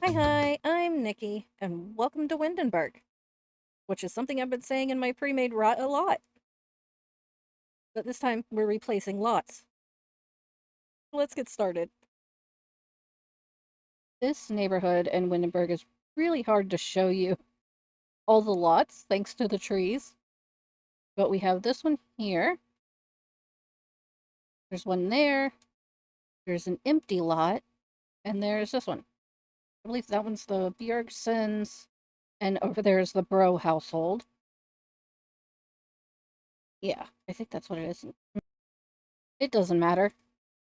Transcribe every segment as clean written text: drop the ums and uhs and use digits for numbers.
Hi, I'm Nikki, and welcome to Windenburg, which is something I've been saying in my pre-made rot a lot. But this time, we're replacing lots. Let's get started. This neighborhood in Windenburg is really hard to show you all the lots, thanks to the trees. But we have this one here. There's one there. There's an empty lot. And there's this one. I believe that one's the Bjergsons. And over there is the Bro household. Yeah, I think that's what it is. It doesn't matter.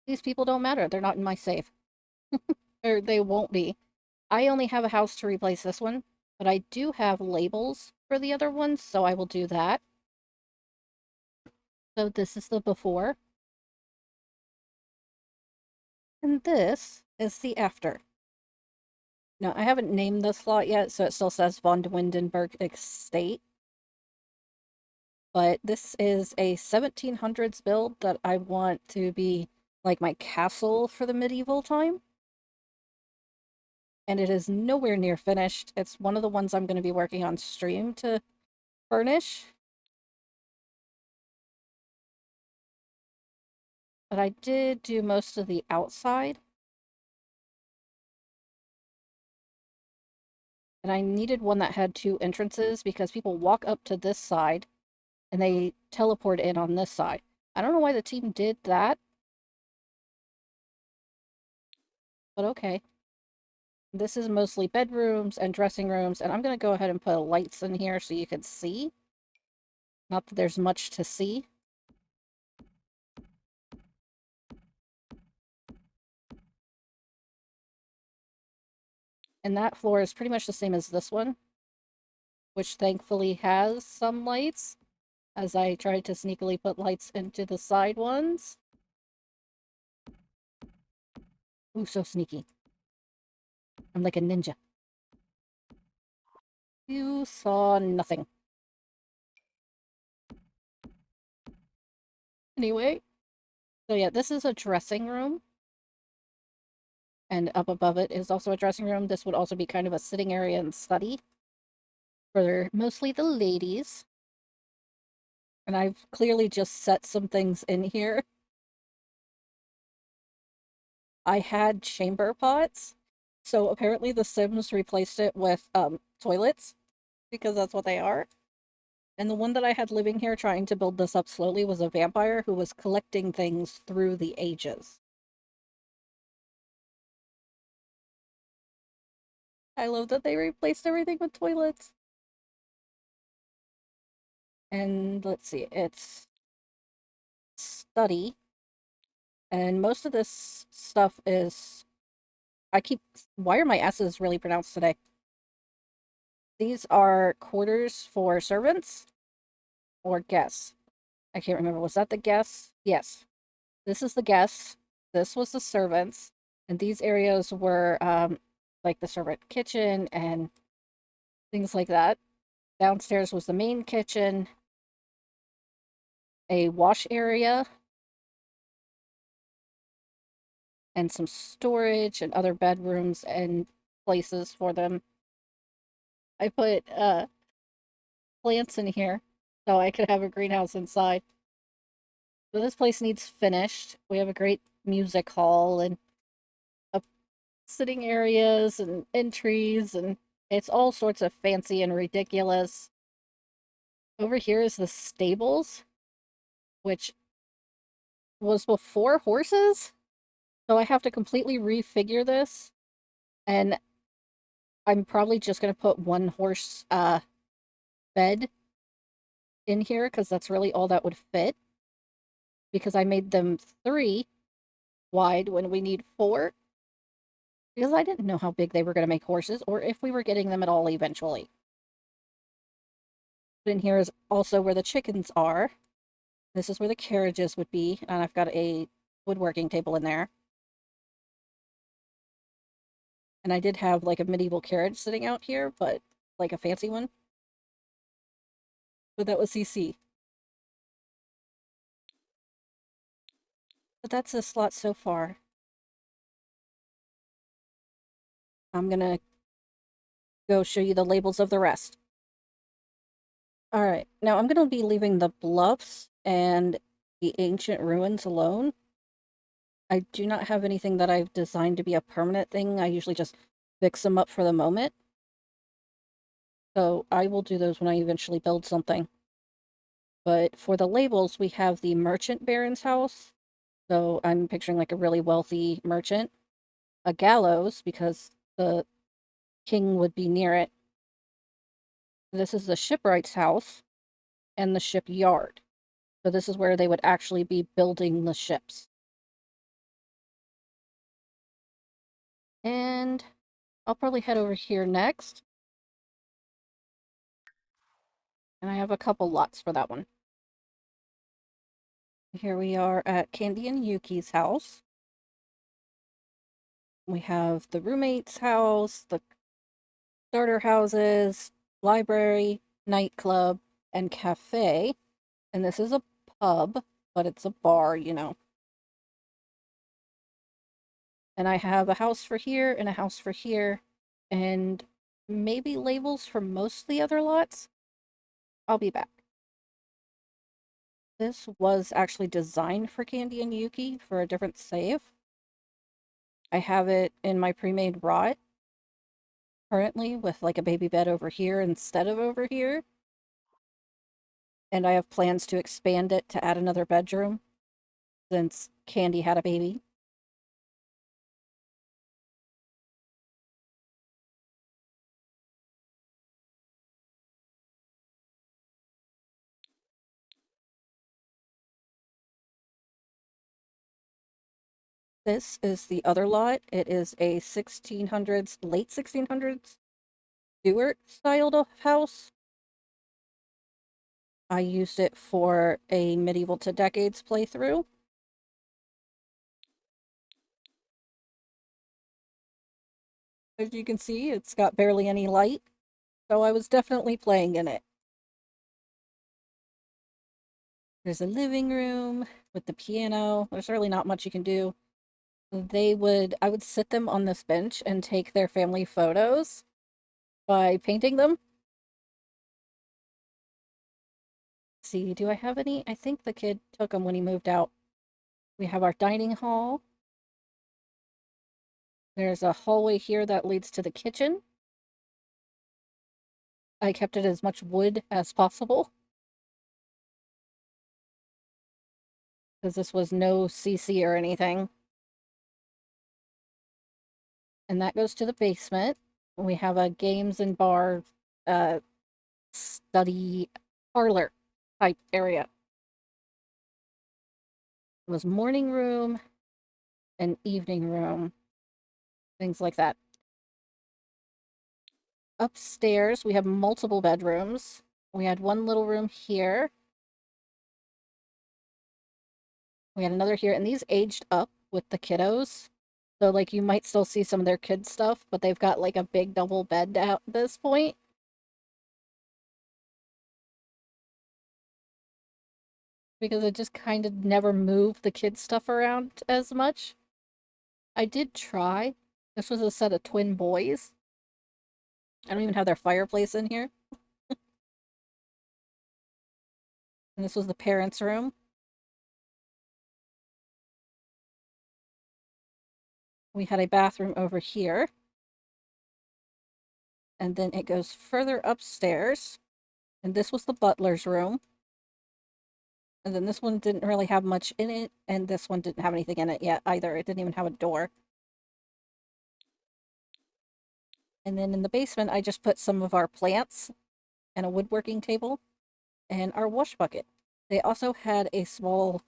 These people don't matter. They're not in my safe. Or they won't be. I only have a house to replace this one, but I do have labels for the other ones, so I will do that. So this is the before. And this is the after. Now, I haven't named this lot yet, so it still says Von Windenburg Estate. But this is a 1700s build that I want to be like my castle for the medieval time. And it is nowhere near finished. It's one of the ones I'm going to be working on stream to furnish. But I did do most of the outside. And I needed one that had two entrances because people walk up to this side and they teleport in on this side. I don't know why the team did that, but okay. This is mostly bedrooms and dressing rooms, and I'm going to go ahead and put lights in here so you can see. Not that there's much to see. And that floor is pretty much the same as this one, which thankfully has some lights, as I tried to sneakily put lights into the side ones. Ooh, so sneaky. I'm like a ninja. You saw nothing. Anyway, so yeah, this is a dressing room. And up above it is also a dressing room. This would also be kind of a sitting area and study for mostly the ladies. And I've clearly just set some things in here. I had chamber pots, so apparently the Sims replaced it with toilets, because that's what they are. And the one that I had living here trying to build this up slowly was a vampire who was collecting things through the ages. I love that they replaced everything with toilets. And let's see, it's study. And most of this stuff is... Why are my S's really pronounced today? These are quarters for servants or guests. I can't remember. Was that the guests? Yes. This is the guests. This was the servants. And these areas were like the servant kitchen and things like that. Downstairs was the main kitchen, a wash area, and some storage and other bedrooms and places for them. I put plants in here so I could have a greenhouse inside. So this place needs finished. We have a great music hall and sitting areas and entries, and it's all sorts of fancy and ridiculous. Over here is the stables, which was before horses. So I have to completely refigure this. And I'm probably just going to put one horse bed in here because that's really all that would fit. Because I made them 3 wide when we need 4. Because I didn't know how big they were going to make horses or if we were getting them at all eventually. But in here is also where the chickens are. This is where the carriages would be, and I've got a woodworking table in there. And I did have like a medieval carriage sitting out here, but like a fancy one. But that was CC. But that's this slot so far. I'm gonna go show you the labels of the rest. Alright, now I'm going to be leaving the bluffs and the ancient ruins alone. I do not have anything that I've designed to be a permanent thing. I usually just fix them up for the moment. So I will do those when I eventually build something. But for the labels, we have the merchant baron's house. So I'm picturing like a really wealthy merchant. A gallows, because the king would be near it. This is the shipwright's house and the shipyard. So this is where they would actually be building the ships. And I'll probably head over here next. And I have a couple lots for that one. Here we are at Candy and Yuki's house. We have the roommate's house, the starter houses, library, nightclub, and cafe. And this is a pub, but it's a bar, you know. And I have a house for here and a house for here, and maybe labels for most of the other lots. I'll be back. This was actually designed for Candy and Yuki for a different save. I have it in my pre-made rot currently with like a baby bed over here instead of over here. And I have plans to expand it to add another bedroom since Candy had a baby. This is the other lot. It is a 1600s, late 1600s Stuart styled house. I used it for a medieval to decades playthrough. As you can see, it's got barely any light, so I was definitely playing in it. There's a living room with the piano. There's really not much you can do. I would sit them on this bench and take their family photos by painting them. Let's see, do I have any? I think the kid took them when he moved out. We have our dining hall. There's a hallway here that leads to the kitchen. I kept it as much wood as possible, because this was no CC or anything. And that goes to the basement. We have a games and bar uh, study parlor type area. It was morning room and evening room, things like that. Upstairs, we have multiple bedrooms. We had one little room here. We had another here, and these aged up with the kiddos. So, like, you might still see some of their kid stuff, but they've got, like, a big double bed at this point. Because it just kind of never moved the kid stuff around as much. I did try. This was a set of twin boys. I don't even have their fireplace in here. And this was the parents' room. We had a bathroom over here. And then it goes further upstairs. And this was the butler's room. And then this one didn't really have much in it. And this one didn't have anything in it yet either. It didn't even have a door. And then in the basement, I just put some of our plants and a woodworking table and our wash bucket. They also had a small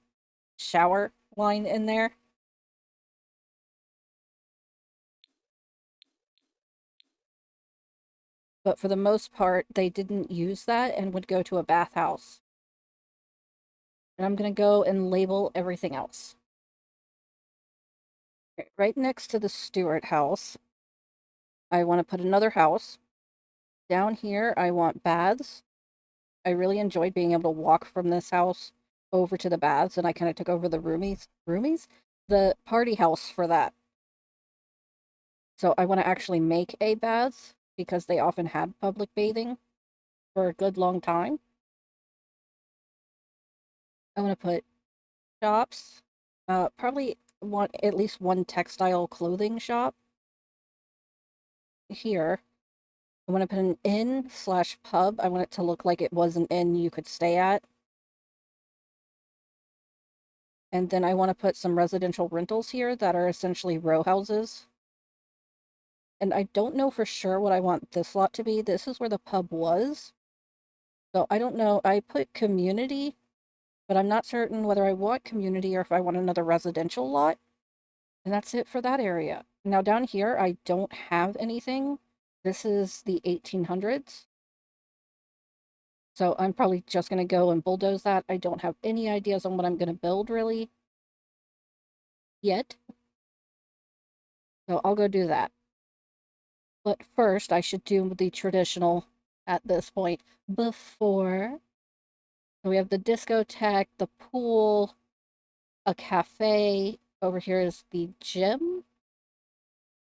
shower line in there. But for the most part, they didn't use that and would go to a bathhouse. And I'm going to go and label everything else. Right next to the Stewart house, I want to put another house. Down here, I want baths. I really enjoyed being able to walk from this house over to the baths, and I kind of took over the roomies? The party house for that. So I want to actually make a bath because they often had public bathing for a good long time. I want to put shops. Probably want at least one textile clothing shop here. I want to put an inn slash pub. I want it to look like it was an inn you could stay at. And then I want to put some residential rentals here that are essentially row houses. And I don't know for sure what I want this lot to be. This is where the pub was. So I don't know. I put community, but I'm not certain whether I want community or if I want another residential lot. And that's it for that area. Now down here, I don't have anything. This is the 1800s. So I'm probably just going to go and bulldoze that. I don't have any ideas on what I'm going to build really yet. So I'll go do that. But first, I should do the traditional at this point. Before, so we have the discotheque, the pool, a cafe. Over here is the gym.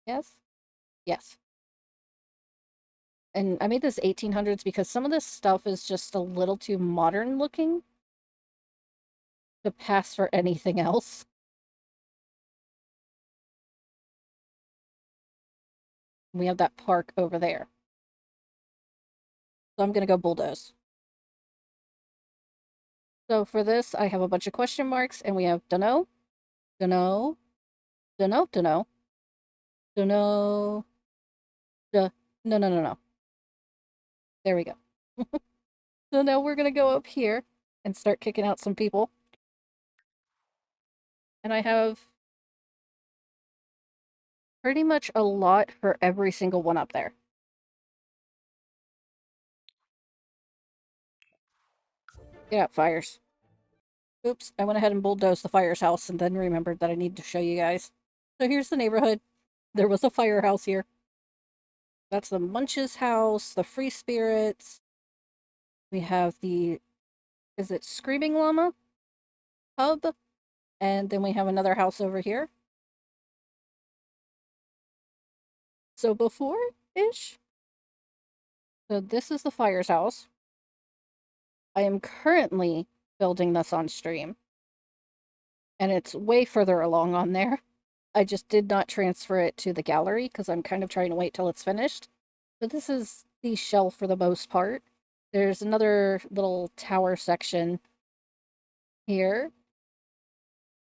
Yes? Yes. And I made this 1800s because some of this stuff is just a little too modern looking to pass for anything else. We have that park over there. So I'm going to go bulldoze. So for this, I have a bunch of question marks, and we have dunno, dunno, dunno, dunno, dunno, duh, no, no, no, no. There we go. So now we're going to go up here and start kicking out some people. And I have pretty much a lot for every single one up there. Get out, fires. Oops, I went ahead and bulldozed the fire's house and then remembered that I need to show you guys. So here's the neighborhood. There was a firehouse here. That's the Munch's house, the Free Spirits. We have the, is it Screaming Llama Pub? And then we have another house over here. So before-ish. So this is the fire's house. I am currently building this on stream. And it's way further along on there. I just did not transfer it to the gallery because I'm kind of trying to wait till it's finished. But this is the shell for the most part. There's another little tower section here.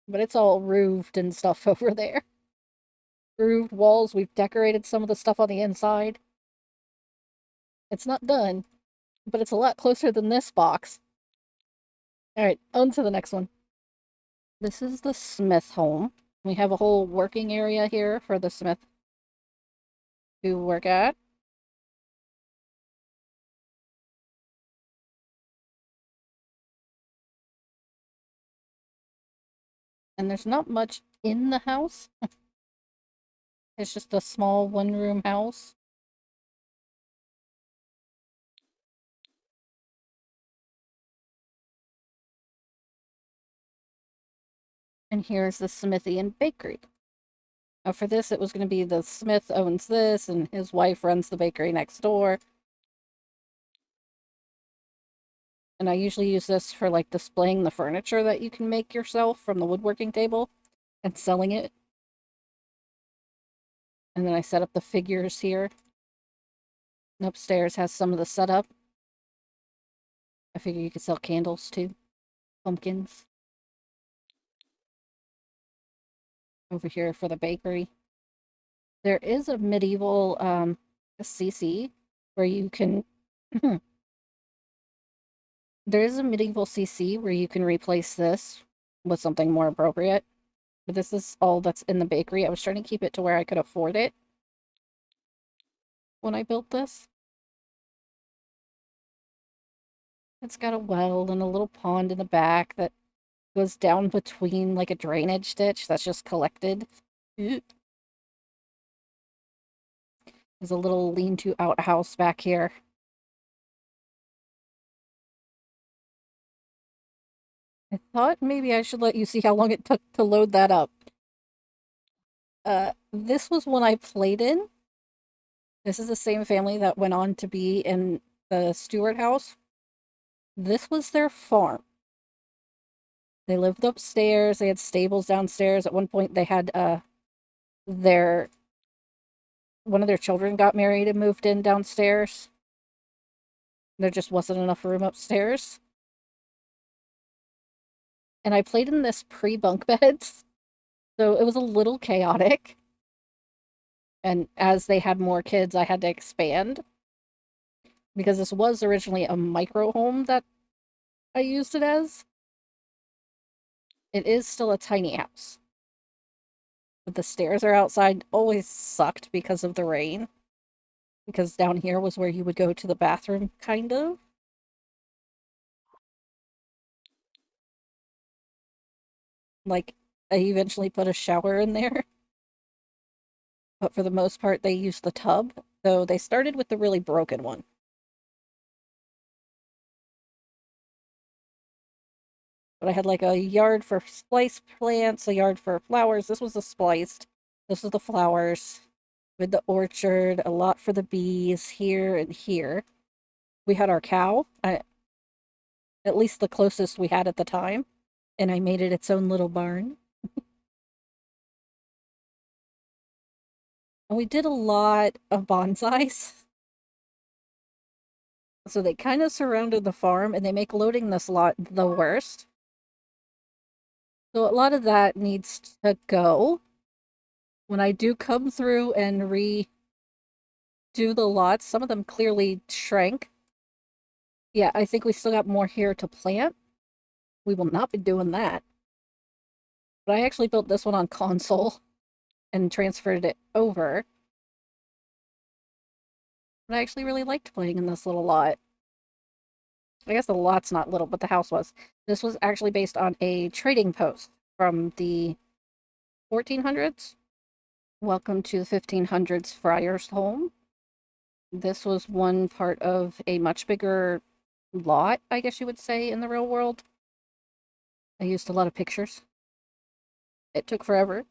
But it's all roofed and stuff over there. Roofed walls. We've decorated some of the stuff on the inside. It's not done, but it's a lot closer than this box. Alright, on to the next one. This is the Smith home. We have a whole working area here for the Smith to work at. And there's not much in the house. It's just a small one-room house. And here's the smithy and bakery. Now for this, it was going to be the Smith owns this, and his wife runs the bakery next door. And I usually use this for, like, displaying the furniture that you can make yourself from the woodworking table and selling it. And then I set up the figures here. And upstairs has some of the setup. I figure you could sell candles too. Pumpkins. Over here for the bakery. There is a medieval CC where you can there is a medieval CC where you can replace this with something more appropriate. But this is all that's in the bakery. I was trying to keep it to where I could afford it when I built this. It's got a well and a little pond in the back that goes down between, like, a drainage ditch that's just collected. There's a little lean-to outhouse back here. I thought maybe I should let you see how long it took to load that up. This was one I played in. This is the same family that went on to be in the Stewart house. This was their farm. They lived upstairs. They had stables downstairs. At one point, they had their one of their children got married and moved in downstairs. There just wasn't enough room upstairs. And I played in this pre-bunk beds, so it was a little chaotic. And as they had more kids, I had to expand because this was originally a micro home that I used it as. It is still a tiny house. But the stairs are outside always sucked because of the rain. Because down here was where you would go to the bathroom, kind of. Like, I eventually put a shower in there. But for the most part, they used the tub. So they started with the really broken one. But I had like a yard for spliced plants, a yard for flowers. This was the spliced. This was the flowers. With the orchard, a lot for the bees here and here. We had our cow, at least the closest we had at the time. And I made it its own little barn. And we did a lot of bonsais. So they kind of surrounded the farm and they make loading this lot the worst. So a lot of that needs to go. When I do come through and redo the lots, some of them clearly shrank. Yeah, I think we still got more here to plant. We will not be doing that. But I actually built this one on console and transferred it over. But I actually really liked playing in this little lot. I guess the lot's not little, but the house was. This was actually based on a trading post from the 1400s. Welcome to the 1500s Friar's Home. This was one part of a much bigger lot, I guess you would say, in the real world. I used a lot of pictures. It took forever.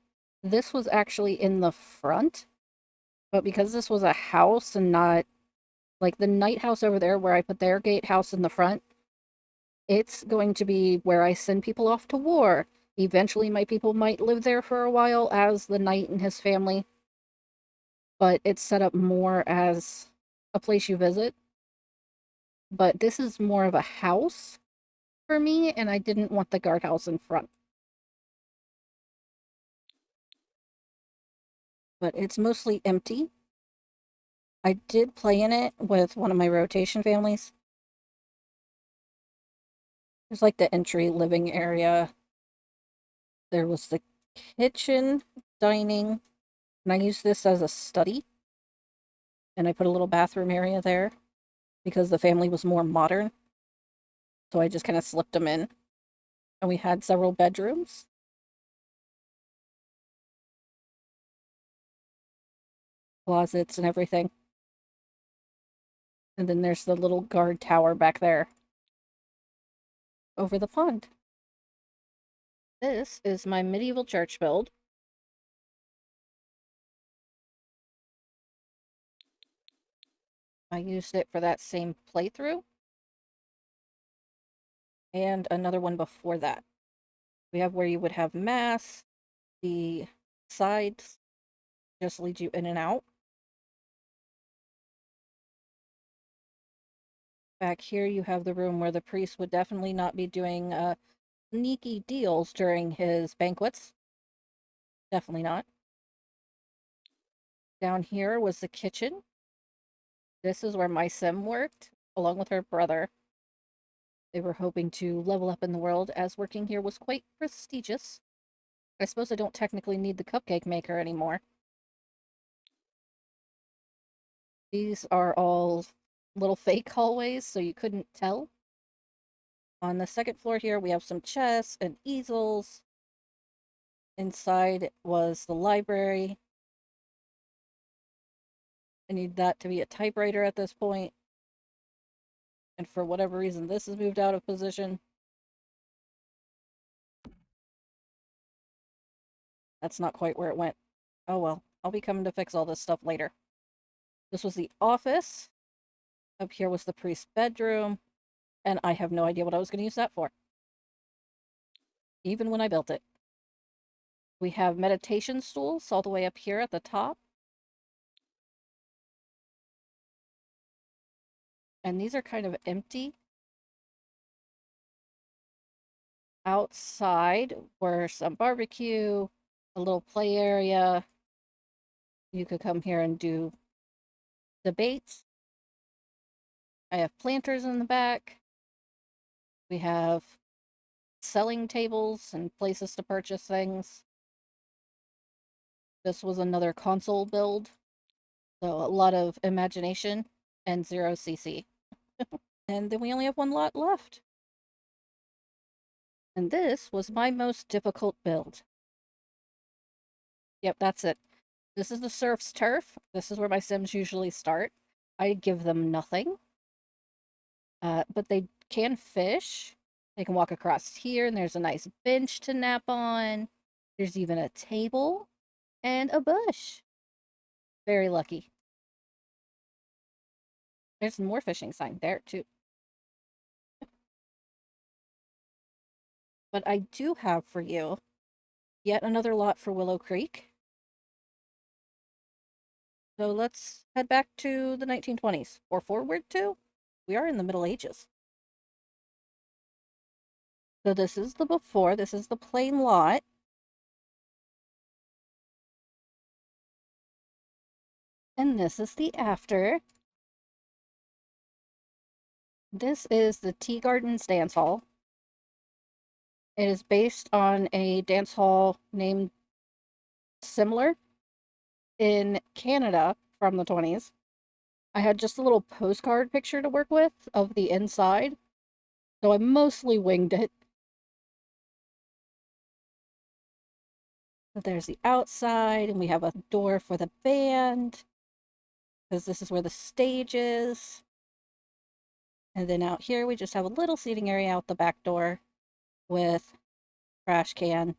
This was actually in the front, but because this was a house and not like the night house over there where I put their gatehouse in the front, it's going to be where I send people off to war. Eventually, my people might live there for a while as the knight and his family, but it's set up more as a place you visit. But this is more of a house for me, and I didn't want the guardhouse in front. But it's mostly empty. I did play in it with one of my rotation families. There's like the entry living area. There was the kitchen, dining, and I used this as a study. And I put a little bathroom area there because the family was more modern. So I just kind of slipped them in. And we had several bedrooms, closets, and everything. And then there's the little guard tower back there over the pond. This is my medieval church build. I used it for that same playthrough and another one before that. We have where you would have mass, the sides just lead you in and out. Back here you have the room where the priest would definitely not be doing sneaky deals during his banquets. Definitely not. Down here was the kitchen. This is where my sim worked, along with her brother. They were hoping to level up in the world, as working here was quite prestigious. I suppose I don't technically need the cupcake maker anymore. These are all little fake hallways, so you couldn't tell. On the second floor here, we have some chests and easels. Inside was the library. I need that to be a typewriter at this point. And for whatever reason, this is moved out of position. That's not quite where it went. Oh well, I'll be coming to fix all this stuff later. This was the office. Up here was the priest's bedroom. And I have no idea what I was going to use that for, even when I built it. We have meditation stools all the way up here at the top. And these are kind of empty. Outside were some barbecue, a little play area. You could come here and do debates. I have planters in the back. We have selling tables and places to purchase things. This was another console build, so a lot of imagination and 0cc. And then we only have one lot left. And this was my most difficult build. Yep, that's it. This is the Surf's Turf. This is where my Sims usually start. I give them nothing. But they can fish. They can walk across here, and there's a nice bench to nap on. There's even a table and a bush. Very lucky. There's more fishing sign there, too. But I do have for you yet another lot for Willow Creek. So let's head back to the 1920s. Or forward to? We are in the Middle Ages. So this is the before. This is the plain lot. And this is the after. This is the Tea Gardens Dance Hall. It is based on a dance hall named similar in Canada from the 20s. I had just a little postcard picture to work with of the inside, so I mostly winged it. But there's the outside, and we have a door for the band, because this is where the stage is. And then out here, we just have a little seating area out the back door with trash can.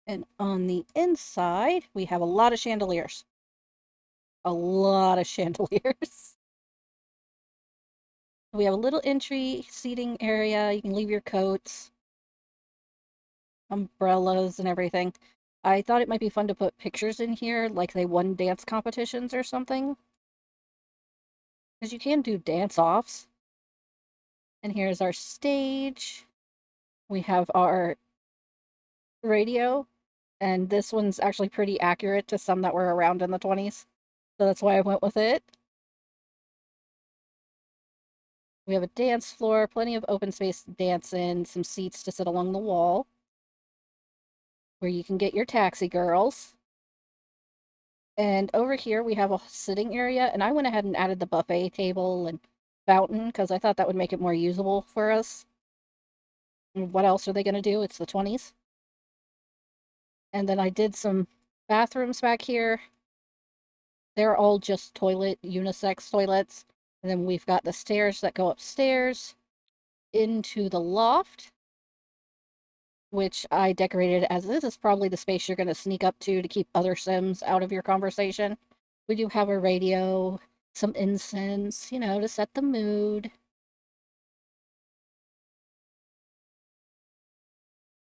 And on the inside, we have a lot of chandeliers. A lot of chandeliers. We have a little entry seating area. You can leave your coats, umbrellas, and everything. I thought it might be fun to put pictures in here, like they won dance competitions or something. Because you can do dance-offs. And here's our stage. We have our radio. And this one's actually pretty accurate to some that were around in the 20s. So that's why I went with it. We have a dance floor, plenty of open space to dance in, some seats to sit along the wall, where you can get your taxi girls. And over here we have a sitting area, and I went ahead and added the buffet table and fountain, because I thought that would make it more usable for us. And what else are they going to do? It's the 20s. And then I did some bathrooms back here. They're all just unisex toilets. And then we've got the stairs that go upstairs into the loft, which I decorated as this is probably the space you're going to sneak up to keep other Sims out of your conversation. We do have a radio, some incense, to set the mood.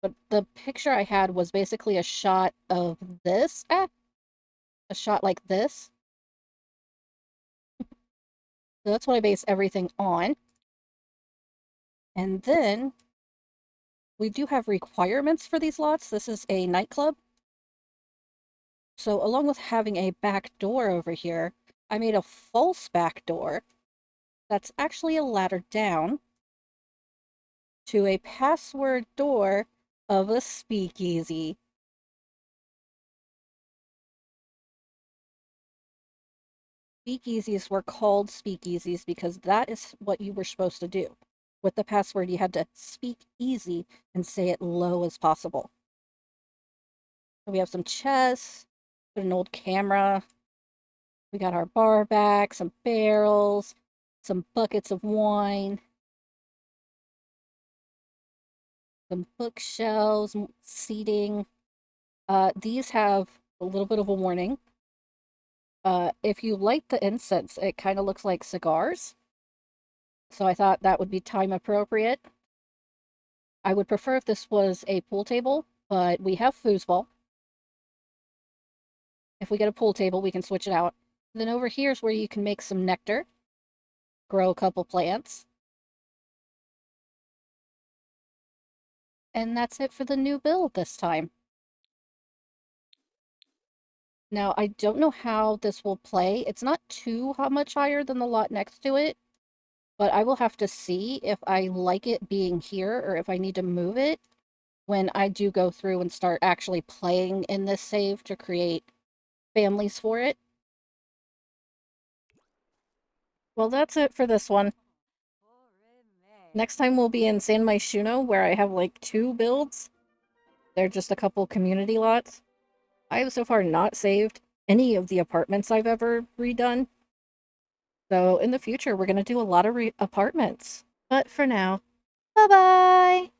But the picture I had was basically a shot of this, a shot like this. So that's what I base everything on. And then we do have requirements for these lots. This is a nightclub. So along with having a back door over here, I made a false back door that's actually a ladder down to a password door of a speakeasy. Speakeasies were called speakeasies because that is what you were supposed to do. With the password, you had to speak easy and say it low as possible. So we have some chess, an old camera. We got our bar back, some barrels, some buckets of wine, some bookshelves, seating. These have a little bit of a warning. If you light the incense, it kind of looks like cigars. So I thought that would be time appropriate. I would prefer if this was a pool table, but we have foosball. If we get a pool table, we can switch it out. Then over here is where you can make some nectar, grow a couple plants. And that's it for the new build this time. Now, I don't know how this will play. It's not too much higher than the lot next to it, but I will have to see if I like it being here or if I need to move it when I do go through and start actually playing in this save to create families for it. Well, that's it for this one. Next time we'll be in San Myshuno, where I have like 2 builds. They're just a couple community lots. I have so far not saved any of the apartments I've ever redone. So in the future, we're going to do a lot of apartments. But for now, bye-bye!